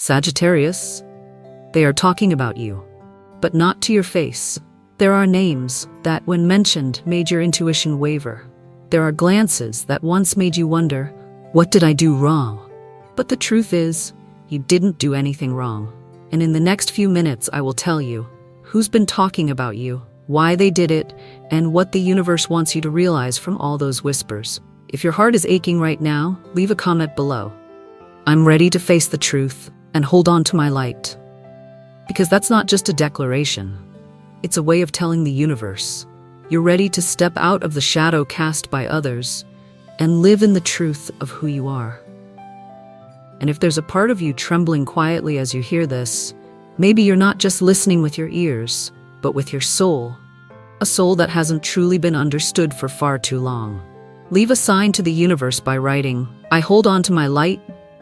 Sagittarius, they are talking about you, but not to your face. There are names that, when mentioned, made your intuition waver. There are glances that once made you wonder, what did I do wrong? But the truth is, you didn't do anything wrong. And in the next few minutes, I will tell you who's been talking about you, why they did it, and what the universe wants you to realize from all those whispers. If your heart is aching right now, leave a comment below. I'm ready to face the truth and hold on to my light. Because that's not just a declaration. It's a way of telling the universe you're ready to step out of the shadow cast by others and live in the truth of who you are. And if there's a part of you trembling quietly as you hear this, maybe you're not just listening with your ears, but with your soul. A soul that hasn't truly been understood for far too long. Leave a sign to the universe by writing, I hold on to my light,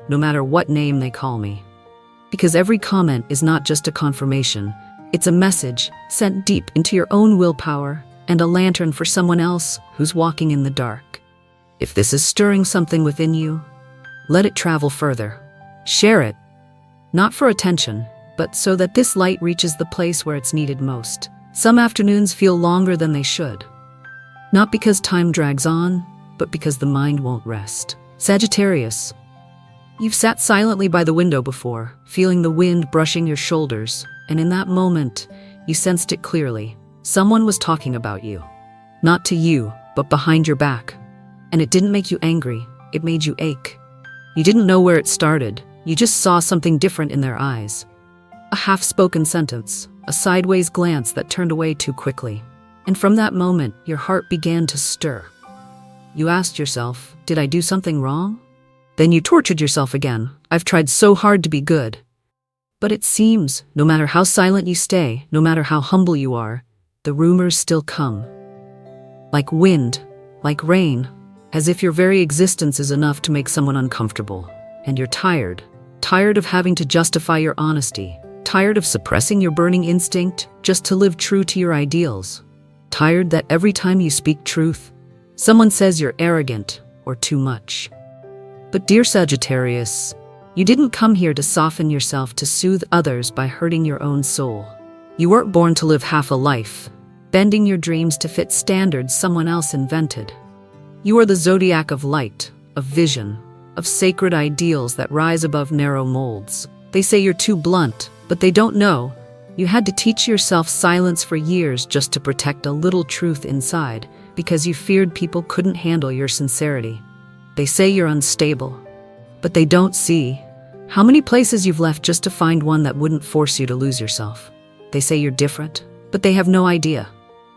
no matter what name they call me. Because every comment is not just a confirmation, it's a message sent deep into your own willpower and a lantern for someone else who's walking in the dark. If this is stirring something within you, let it travel further. Share it, not for attention, but so that this light reaches the place where it's needed most. Some afternoons feel longer than they should. Not because time drags on, but because the mind won't rest. Sagittarius, you've sat silently by the window before, feeling the wind brushing your shoulders, and in that moment, you sensed it clearly. Someone was talking about you. Not to you, but behind your back. And it didn't make you angry, it made you ache. You didn't know where it started, you just saw something different in their eyes. A half-spoken sentence, a sideways glance that turned away too quickly. And from that moment, your heart began to stir. You asked yourself, did I do something wrong? Then you tortured yourself again. I've tried so hard to be good. But it seems, no matter how silent you stay, no matter how humble you are, the rumors still come. Like wind, like rain, as if your very existence is enough to make someone uncomfortable. And you're tired of having to justify your honesty, tired of suppressing your burning instinct just to live true to your ideals, tired that every time you speak truth, someone says you're arrogant or too much. But dear Sagittarius, you didn't come here to soften yourself to soothe others by hurting your own soul. You weren't born to live half a life, bending your dreams to fit standards someone else invented. You are the Zodiac of light, of vision, of sacred ideals that rise above narrow molds. They say you're too blunt, but they don't know. You had to teach yourself silence for years just to protect a little truth inside, because you feared people couldn't handle your sincerity. They say you're unstable, but they don't see how many places you've left just to find one that wouldn't force you to lose yourself. They say you're different, but they have no idea.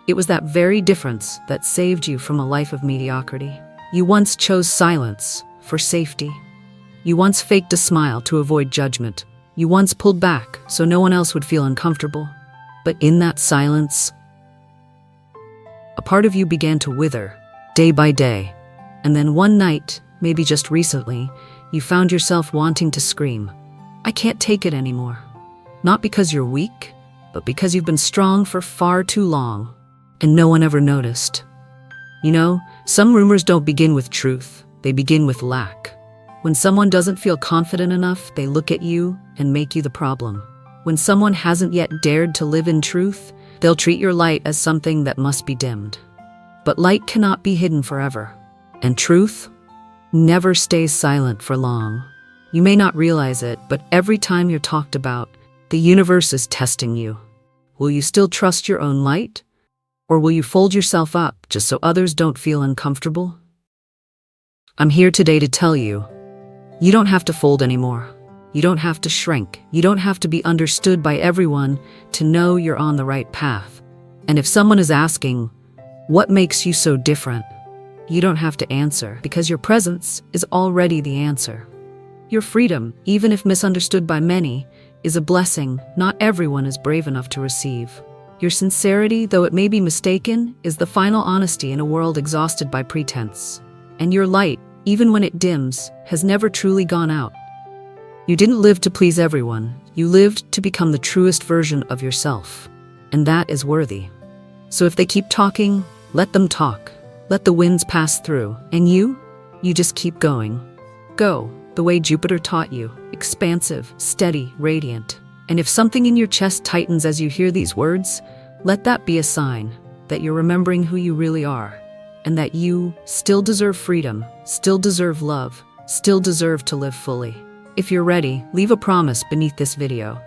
It was that very difference that saved you from a life of mediocrity. You once chose silence for safety. You once faked a smile to avoid judgment. You once pulled back so no one else would feel uncomfortable. But in that silence, a part of you began to wither, day by day. And then one night, maybe just recently, you found yourself wanting to scream, I can't take it anymore. Not because you're weak, but because you've been strong for far too long, and no one ever noticed. You know, some rumors don't begin with truth, they begin with lack. When someone doesn't feel confident enough, they look at you and make you the problem. When someone hasn't yet dared to live in truth, they'll treat your light as something that must be dimmed. But light cannot be hidden forever. And truth never stays silent for long. You may not realize it, but every time you're talked about, the universe is testing you. Will you still trust your own light? Or will you fold yourself up just so others don't feel uncomfortable? I'm here today to tell you, you don't have to fold anymore. You don't have to shrink. You don't have to be understood by everyone to know you're on the right path. And if someone is asking, what makes you so different? You don't have to answer, because your presence is already the answer. Your freedom, even if misunderstood by many, is a blessing not everyone is brave enough to receive. Your sincerity, though it may be mistaken, is the final honesty in a world exhausted by pretense. And your light, even when it dims, has never truly gone out. You didn't live to please everyone. You lived to become the truest version of yourself. And that is worthy. So if they keep talking, let them talk. Let the winds pass through. And you just keep going. Go. the way Jupiter taught you, expansive, steady, radiant. And if something in your chest tightens as you hear these words, let that be a sign that you're remembering who you really are, and that you still deserve freedom, still deserve love, still deserve to live fully. If you're ready, leave a promise beneath this video.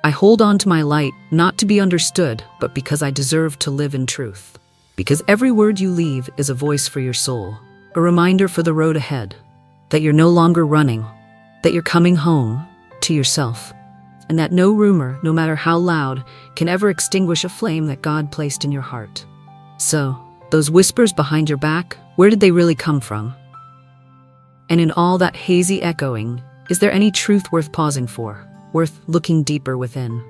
I hold on to my light, not to be understood, but because I deserve to live in truth. Because every word you leave is a voice for your soul, a reminder for the road ahead, that you're no longer running, that you're coming home to yourself, and that no rumor, no matter how loud, can ever extinguish a flame that God placed in your heart. So, those whispers behind your back, where did they really come from? And in all that hazy echoing, is there any truth worth pausing for, worth looking deeper within?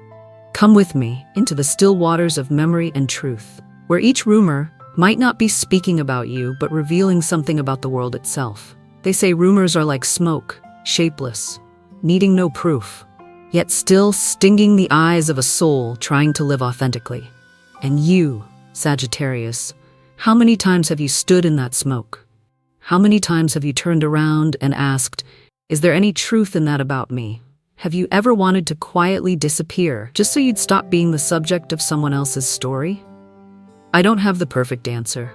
Come with me into the still waters of memory and truth, where each rumor might not be speaking about you, but revealing something about the world itself. They say rumors are like smoke, shapeless, needing no proof, yet still stinging the eyes of a soul trying to live authentically. And you, Sagittarius, how many times have you stood in that smoke? How many times have you turned around and asked, is there any truth in that about me? Have you ever wanted to quietly disappear just so you'd stop being the subject of someone else's story? I don't have the perfect answer,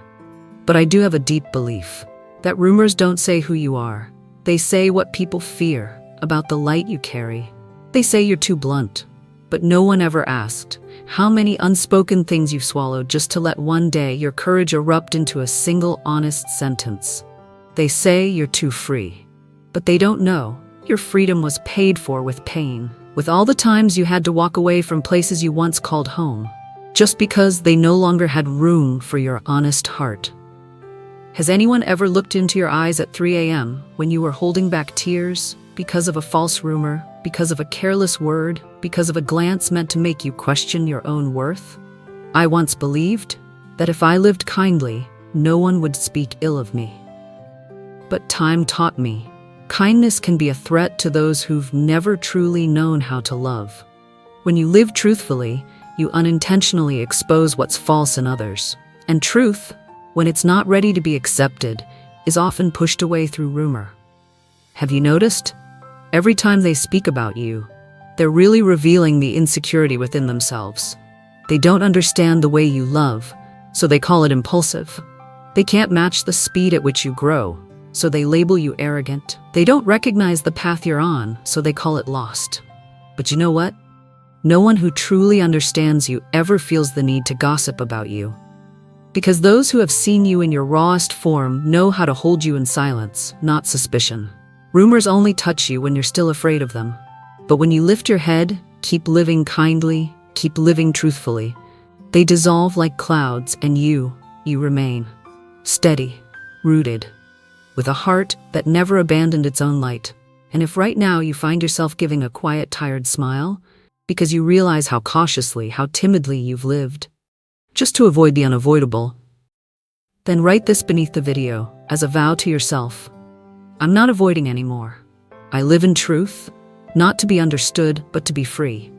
but I do have a deep belief that rumors don't say who you are. They say what people fear about the light you carry. They say you're too blunt, but no one ever asked how many unspoken things you've swallowed just to let one day your courage erupt into a single honest sentence. They say you're too free, but they don't know your freedom was paid for with pain, with all the times you had to walk away from places you once called home, just because they no longer had room for your honest heart. Has anyone ever looked into your eyes at 3 a.m. when you were holding back tears because of a false rumor, because of a careless word, because of a glance meant to make you question your own worth? I once believed that if I lived kindly, no one would speak ill of me. But time taught me, kindness can be a threat to those who've never truly known how to love. When you live truthfully, you unintentionally expose what's false in others. And truth, when it's not ready to be accepted, is often pushed away through rumor. Have you noticed? Every time they speak about you, they're really revealing the insecurity within themselves. They don't understand the way you love, so they call it impulsive. They can't match the speed at which you grow, so they label you arrogant. They don't recognize the path you're on, so they call it lost. But you know what? No one who truly understands you ever feels the need to gossip about you. Because those who have seen you in your rawest form know how to hold you in silence, not suspicion. Rumors only touch you when you're still afraid of them. But when you lift your head, keep living kindly, keep living truthfully, they dissolve like clouds and you remain. Steady, rooted, with a heart that never abandoned its own light. And if right now you find yourself giving a quiet, tired smile, because you realize how cautiously, how timidly you've lived, just to avoid the unavoidable, then write this beneath the video as a vow to yourself. I'm not avoiding anymore. I live in truth, not to be understood, but to be free.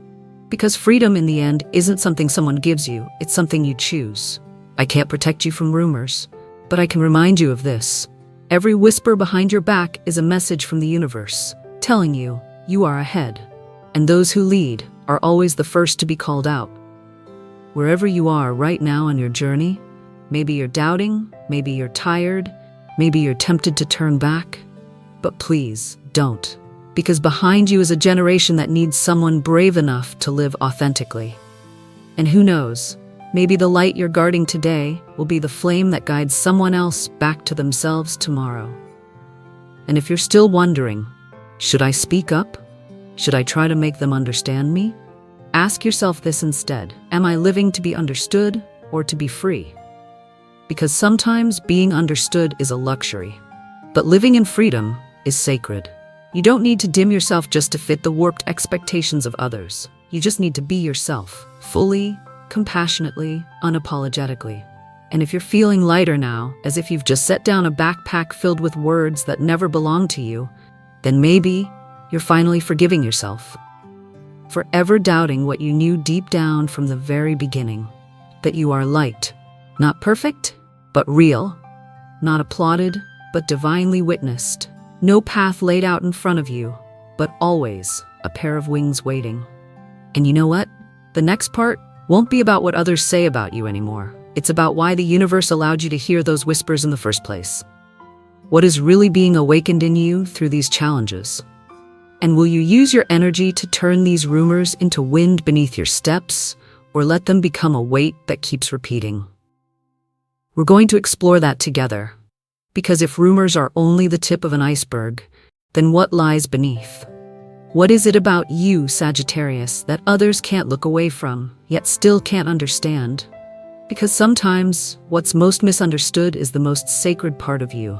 Because freedom in the end isn't something someone gives you, it's something you choose. I can't protect you from rumors, but I can remind you of this. Every whisper behind your back is a message from the universe, telling you you are ahead. And those who lead are always the first to be called out. Wherever you are right now on your journey, maybe you're doubting, maybe you're tired, maybe you're tempted to turn back. But please, don't. Because behind you is a generation that needs someone brave enough to live authentically. And who knows, maybe the light you're guarding today will be the flame that guides someone else back to themselves tomorrow. And if you're still wondering, should I speak up? Should I try to make them understand me? Ask yourself this instead. Am I living to be understood or to be free? Because sometimes being understood is a luxury, but living in freedom is sacred. You don't need to dim yourself just to fit the warped expectations of others. You just need to be yourself, fully, compassionately, unapologetically. And if you're feeling lighter now, as if you've just set down a backpack filled with words that never belonged to you, then maybe you're finally forgiving yourself for ever doubting what you knew deep down from the very beginning, that you are light, not perfect, but real, not applauded, but divinely witnessed. No path laid out in front of you, but always a pair of wings waiting. And you know what? The next part won't be about what others say about you anymore. It's about why the universe allowed you to hear those whispers in the first place. What is really being awakened in you through these challenges? And will you use your energy to turn these rumors into wind beneath your steps, or let them become a weight that keeps repeating? We're going to explore that together. Because if rumors are only the tip of an iceberg, then what lies beneath? What is it about you, Sagittarius, that others can't look away from, yet still can't understand? Because sometimes what's most misunderstood is the most sacred part of you.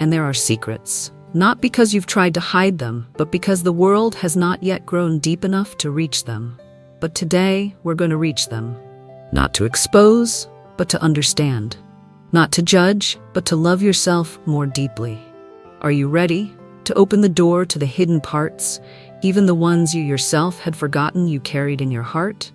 And there are secrets. Not because you've tried to hide them, but because the world has not yet grown deep enough to reach them. But today, we're going to reach them. Not to expose, but to understand. Not to judge, but to love yourself more deeply. Are you ready to open the door to the hidden parts, even the ones you yourself had forgotten you carried in your heart?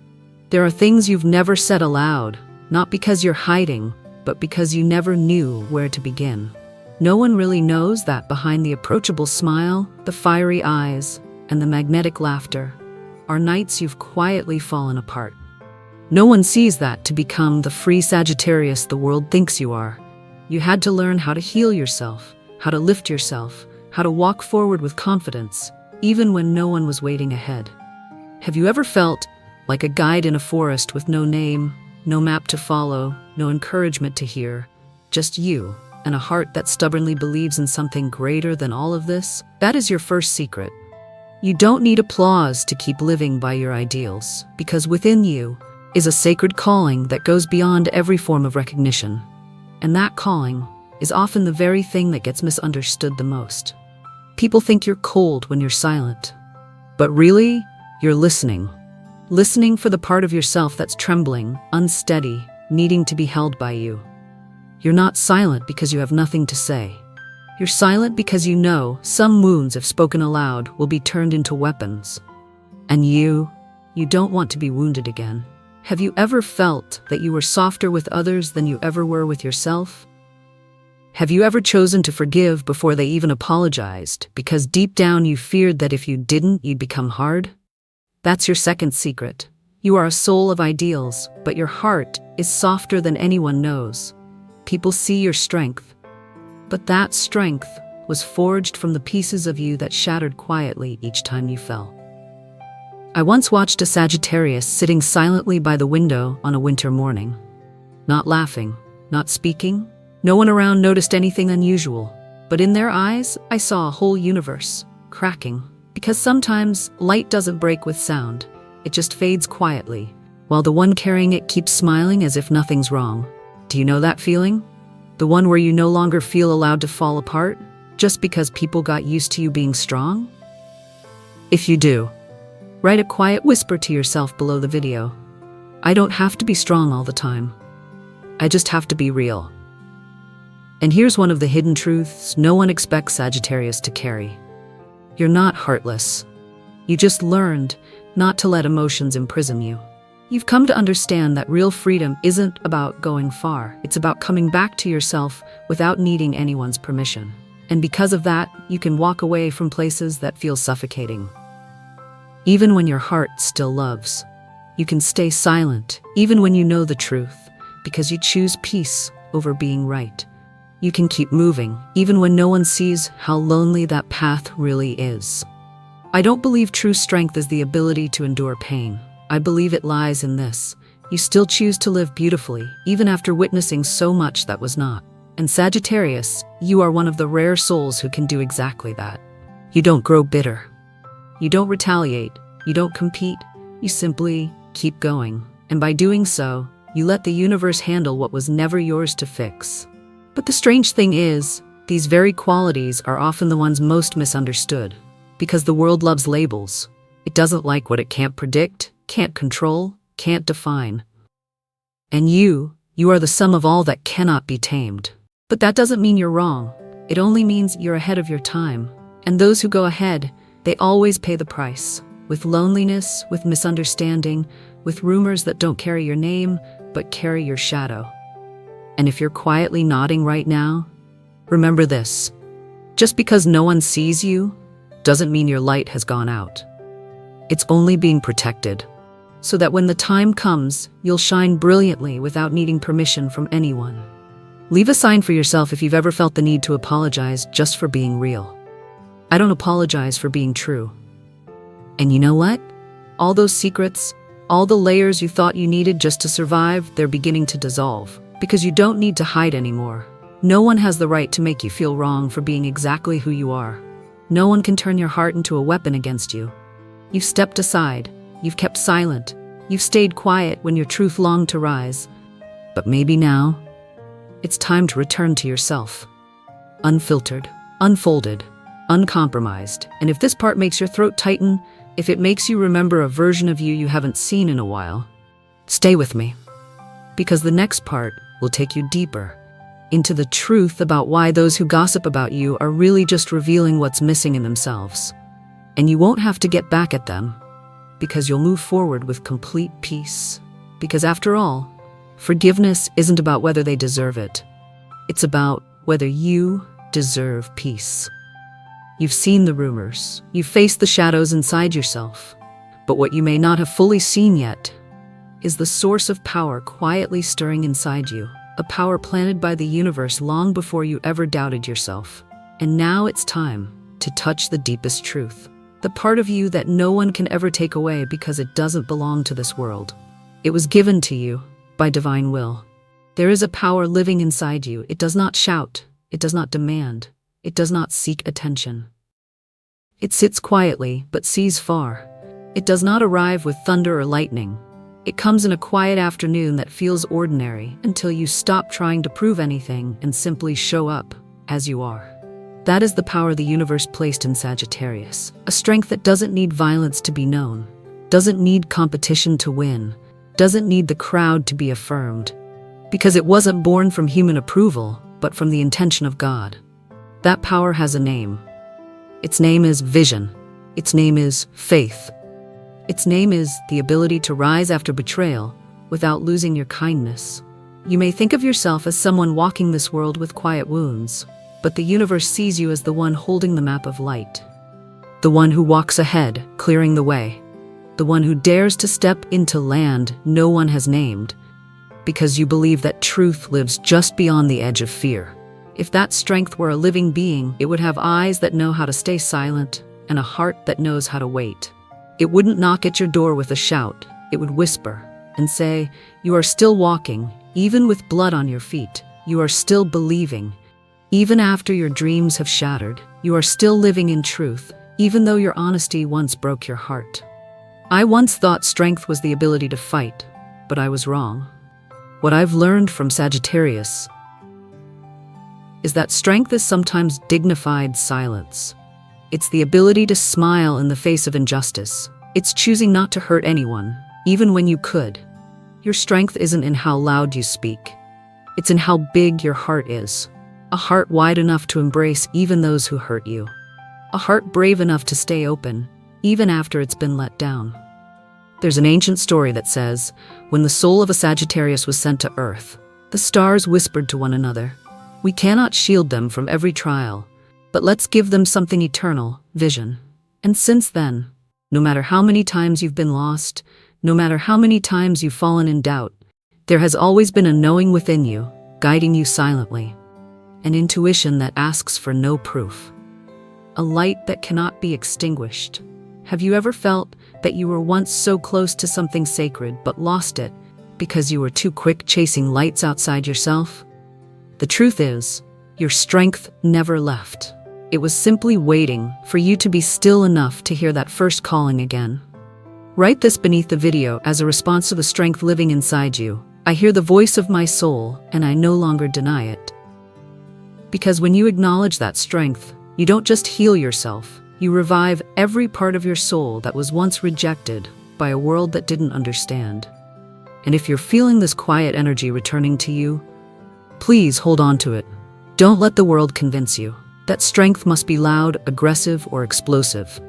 There are things you've never said aloud, not because you're hiding, but because you never knew where to begin. No one really knows that behind the approachable smile, the fiery eyes, and the magnetic laughter are nights you've quietly fallen apart. No one sees that to become the free Sagittarius the world thinks you are. You had to learn how to heal yourself, how to lift yourself, how to walk forward with confidence, even when no one was waiting ahead. Have you ever felt like a guide in a forest with no name, no map to follow, no encouragement to hear, just you, and a heart that stubbornly believes in something greater than all of this? That is your first secret. You don't need applause to keep living by your ideals, because within you is a sacred calling that goes beyond every form of recognition. And that calling is often the very thing that gets misunderstood the most. People think you're cold when you're silent. But really, you're listening. Listening for the part of yourself that's trembling, unsteady, needing to be held by you. You're not silent because you have nothing to say. You're silent because you know some wounds, if spoken aloud, will be turned into weapons. And you don't want to be wounded again. Have you ever felt that you were softer with others than you ever were with yourself? Have you ever chosen to forgive before they even apologized, because deep down you feared that if you didn't, you'd become hard? That's your second secret. You are a soul of ideals, but your heart is softer than anyone knows. People see your strength, but that strength was forged from the pieces of you that shattered quietly each time you fell. I once watched a Sagittarius sitting silently by the window on a winter morning. Not laughing, not speaking. No one around noticed anything unusual, but in their eyes, I saw a whole universe cracking. Because sometimes light doesn't break with sound, it just fades quietly, while the one carrying it keeps smiling as if nothing's wrong. Do you know that feeling? The one where you no longer feel allowed to fall apart, just because people got used to you being strong? If you do, write a quiet whisper to yourself below the video. I don't have to be strong all the time. I just have to be real. And here's one of the hidden truths no one expects Sagittarius to carry. You're not heartless. You just learned not to let emotions imprison you. You've come to understand that real freedom isn't about going far. It's about coming back to yourself without needing anyone's permission. And because of that, you can walk away from places that feel suffocating. Even when your heart still loves. You can stay silent, even when you know the truth, because you choose peace over being right. You can keep moving, even when no one sees how lonely that path really is. I don't believe true strength is the ability to endure pain. I believe it lies in this. You still choose to live beautifully, even after witnessing so much that was not. And Sagittarius, you are one of the rare souls who can do exactly that. You don't grow bitter. You don't retaliate. You don't compete. You simply keep going. And by doing so, you let the universe handle what was never yours to fix. But the strange thing is, these very qualities are often the ones most misunderstood. Because the world loves labels. It doesn't like what it can't predict, can't control, can't define. And you are the sum of all that cannot be tamed. But that doesn't mean you're wrong. It only means you're ahead of your time. And those who go ahead, they always pay the price. With loneliness, with misunderstanding, with rumors that don't carry your name, but carry your shadow. And if you're quietly nodding right now, remember this. Just because no one sees you doesn't mean your light has gone out. It's only being protected, so that when the time comes, you'll shine brilliantly without needing permission from anyone. Leave a sign for yourself if you've ever felt the need to apologize just for being real. I don't apologize for being true. And you know what? All those secrets, all the layers you thought you needed just to survive, they're beginning to dissolve, because you don't need to hide anymore. No one has the right to make you feel wrong for being exactly who you are. No one can turn your heart into a weapon against you. You've stepped aside, you've kept silent, you've stayed quiet when your truth longed to rise. But maybe now, it's time to return to yourself. Unfiltered, unfolded, uncompromised. And if this part makes your throat tighten, if it makes you remember a version of you haven't seen in a while, stay with me. Because the next part will take you deeper into the truth about why those who gossip about you are really just revealing what's missing in themselves. And you won't have to get back at them, because you'll move forward with complete peace. Because after all, forgiveness isn't about whether they deserve it. It's about whether you deserve peace. You've seen the rumors, you've faced the shadows inside yourself, but what you may not have fully seen yet is the source of power quietly stirring inside you, a power planted by the universe long before you ever doubted yourself. And now it's time to touch the deepest truth, the part of you that no one can ever take away because it doesn't belong to this world. It was given to you by divine will. There is a power living inside you. It does not shout, it does not demand, it does not seek attention. It sits quietly but sees far. It does not arrive with thunder or lightning. It comes in a quiet afternoon that feels ordinary until you stop trying to prove anything and simply show up as you are. That is the power the universe placed in Sagittarius, a strength that doesn't need violence to be known, doesn't need competition to win, doesn't need the crowd to be affirmed, because it wasn't born from human approval, but from the intention of God. That power has a name. Its name is vision. Its name is faith. Its name is the ability to rise after betrayal without losing your kindness. You may think of yourself as someone walking this world with quiet wounds, but the universe sees you as the one holding the map of light. The one who walks ahead, clearing the way. The one who dares to step into land no one has named, because you believe that truth lives just beyond the edge of fear. If that strength were a living being, it would have eyes that know how to stay silent and a heart that knows how to wait. It wouldn't knock at your door with a shout. It would whisper and say, "You are still walking, even with blood on your feet. You are still believing. Even after your dreams have shattered, you are still living in truth, even though your honesty once broke your heart." I once thought strength was the ability to fight, but I was wrong. What I've learned from Sagittarius is that strength is sometimes dignified silence. It's the ability to smile in the face of injustice. It's choosing not to hurt anyone, even when you could. Your strength isn't in how loud you speak. It's in how big your heart is. A heart wide enough to embrace even those who hurt you. A heart brave enough to stay open, even after it's been let down. There's an ancient story that says, when the soul of a Sagittarius was sent to Earth, the stars whispered to one another, "We cannot shield them from every trial, but let's give them something eternal, vision." And since then, no matter how many times you've been lost, no matter how many times you've fallen in doubt, there has always been a knowing within you, guiding you silently. An intuition that asks for no proof. A light that cannot be extinguished. Have you ever felt that you were once so close to something sacred but lost it because you were too quick chasing lights outside yourself? The truth is, your strength never left. It was simply waiting for you to be still enough to hear that first calling again. Write this beneath the video as a response to the strength living inside you. I hear the voice of my soul, and I no longer deny it. Because when you acknowledge that strength, you don't just heal yourself, you revive every part of your soul that was once rejected by a world that didn't understand. And if you're feeling this quiet energy returning to you, please hold on to it. Don't let the world convince you that strength must be loud, aggressive, or explosive.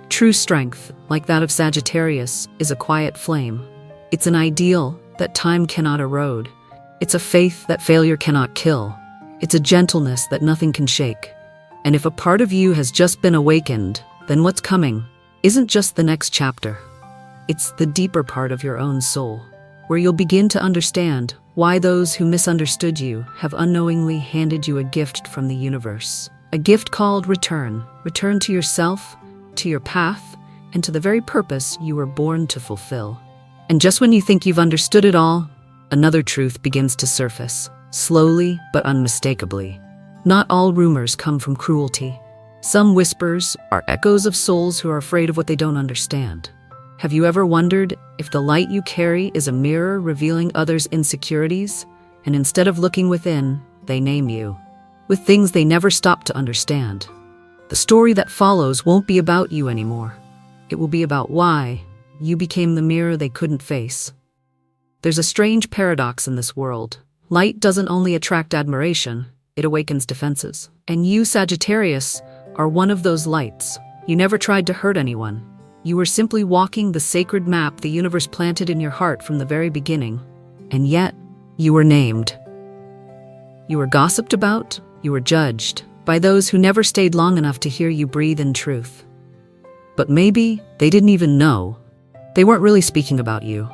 True strength, like that of Sagittarius, is a quiet flame. It's an ideal that time cannot erode. It's a faith that failure cannot kill. It's a gentleness that nothing can shake. And if a part of you has just been awakened, then what's coming isn't just the next chapter. It's the deeper part of your own soul, where you'll begin to understand why those who misunderstood you have unknowingly handed you a gift from the universe. A gift called return. Return to yourself, to your path, and to the very purpose you were born to fulfill. And just when you think you've understood it all, another truth begins to surface, slowly but unmistakably. Not all rumors come from cruelty. Some whispers are echoes of souls who are afraid of what they don't understand. Have you ever wondered if the light you carry is a mirror revealing others' insecurities, and instead of looking within, they name you with things they never stopped to understand? The story that follows won't be about you anymore. It will be about why you became the mirror they couldn't face. There's a strange paradox in this world. Light doesn't only attract admiration, it awakens defenses. And you, Sagittarius, are one of those lights. You never tried to hurt anyone. You were simply walking the sacred map the universe planted in your heart from the very beginning. And yet, you were named. You were gossiped about, you were judged by those who never stayed long enough to hear you breathe in truth. But maybe they didn't even know. They weren't really speaking about you.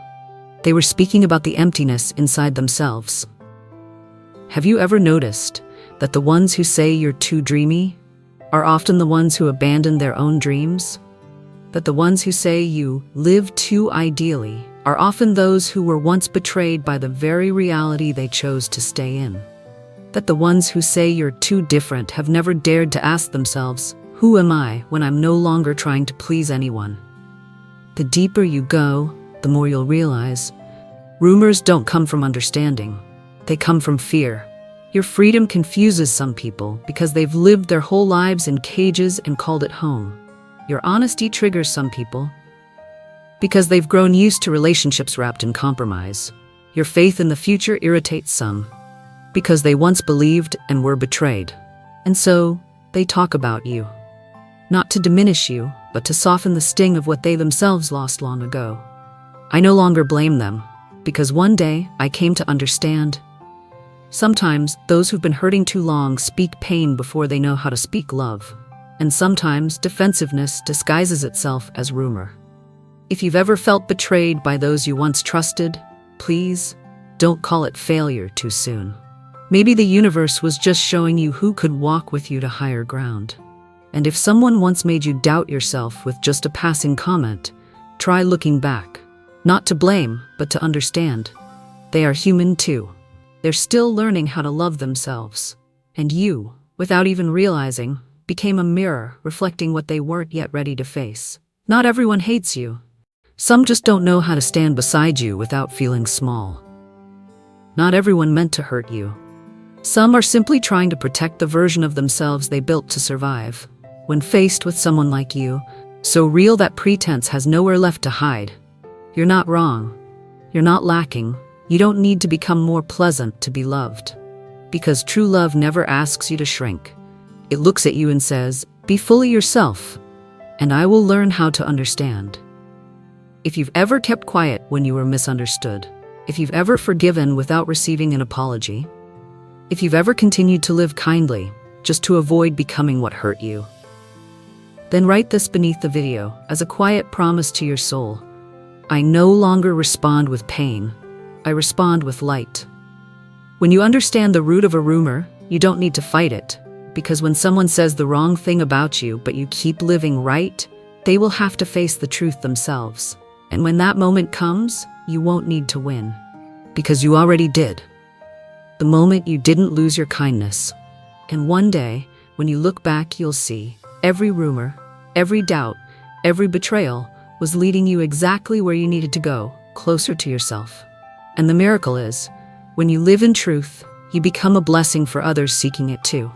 They were speaking about the emptiness inside themselves. Have you ever noticed that the ones who say you're too dreamy are often the ones who abandon their own dreams? That the ones who say you live too ideally are often those who were once betrayed by the very reality they chose to stay in? That the ones who say you're too different have never dared to ask themselves, who am I when I'm no longer trying to please anyone? The deeper you go, the more you'll realize rumors don't come from understanding. They come from fear. Your freedom confuses some people because they've lived their whole lives in cages and called it home. Your honesty triggers some people because they've grown used to relationships wrapped in compromise. Your faith in the future irritates some because they once believed and were betrayed. And so, they talk about you. Not to diminish you, but to soften the sting of what they themselves lost long ago. I no longer blame them, because one day I came to understand. Sometimes those who've been hurting too long speak pain before they know how to speak love. And sometimes defensiveness disguises itself as rumor. If you've ever felt betrayed by those you once trusted, please don't call it failure too soon. Maybe the universe was just showing you who could walk with you to higher ground. And if someone once made you doubt yourself with just a passing comment, try looking back. Not to blame, but to understand. They are human too. They're still learning how to love themselves. And you, without even realizing, became a mirror reflecting what they weren't yet ready to face. Not everyone hates you. Some just don't know how to stand beside you without feeling small. Not everyone meant to hurt you. Some are simply trying to protect the version of themselves they built to survive. When faced with someone like you, so real that pretense has nowhere left to hide, you're not wrong. You're not lacking. You don't need to become more pleasant to be loved. Because true love never asks you to shrink. It looks at you and says, be fully yourself, and I will learn how to understand. If you've ever kept quiet when you were misunderstood, if you've ever forgiven without receiving an apology, if you've ever continued to live kindly just to avoid becoming what hurt you, then write this beneath the video as a quiet promise to your soul. I no longer respond with pain. I respond with light. When you understand the root of a rumor, you don't need to fight it. Because when someone says the wrong thing about you but you keep living right, they will have to face the truth themselves. And when that moment comes, you won't need to win. Because you already did. The moment you didn't lose your kindness. And one day, when you look back, you'll see every rumor, every doubt, every betrayal was leading you exactly where you needed to go, closer to yourself. And the miracle is, when you live in truth, you become a blessing for others seeking it too.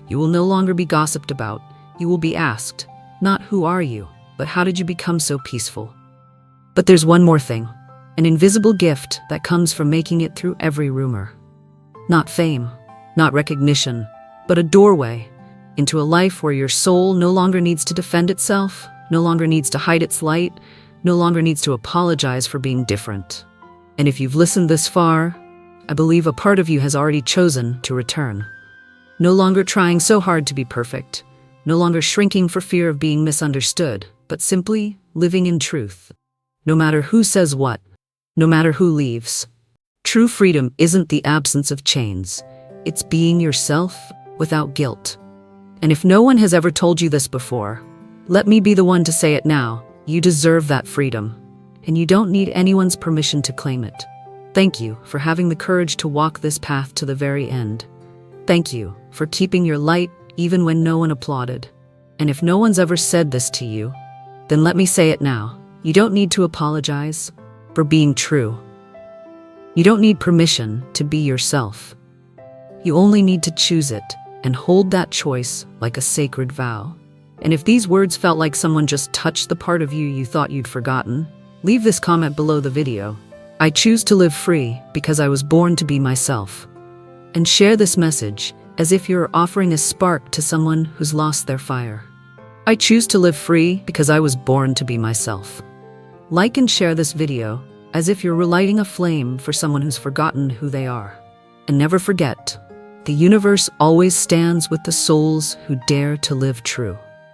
You will no longer be gossiped about. You will be asked, not who are you, but how did you become so peaceful? But there's one more thing, an invisible gift that comes from making it through every rumor. Not fame, not recognition, but a doorway into a life where your soul no longer needs to defend itself, no longer needs to hide its light, no longer needs to apologize for being different. And if you've listened this far, I believe a part of you has already chosen to return. No longer trying so hard to be perfect. No longer shrinking for fear of being misunderstood, but simply living in truth. No matter who says what, no matter who leaves. True freedom isn't the absence of chains. It's being yourself without guilt. And if no one has ever told you this before, let me be the one to say it now. You deserve that freedom, and you don't need anyone's permission to claim it. Thank you for having the courage to walk this path to the very end. Thank you for keeping your light even when no one applauded. And if no one's ever said this to you, then let me say it now. You don't need to apologize for being true. You don't need permission to be yourself. You only need to choose it and hold that choice like a sacred vow. And if these words felt like someone just touched the part of you thought you'd forgotten, leave this comment below the video. I choose to live free because I was born to be myself. And share this message as if you're offering a spark to someone who's lost their fire. I choose to live free because I was born to be myself. Like and share this video as if you're relighting a flame for someone who's forgotten who they are. And never forget, the universe always stands with the souls who dare to live true.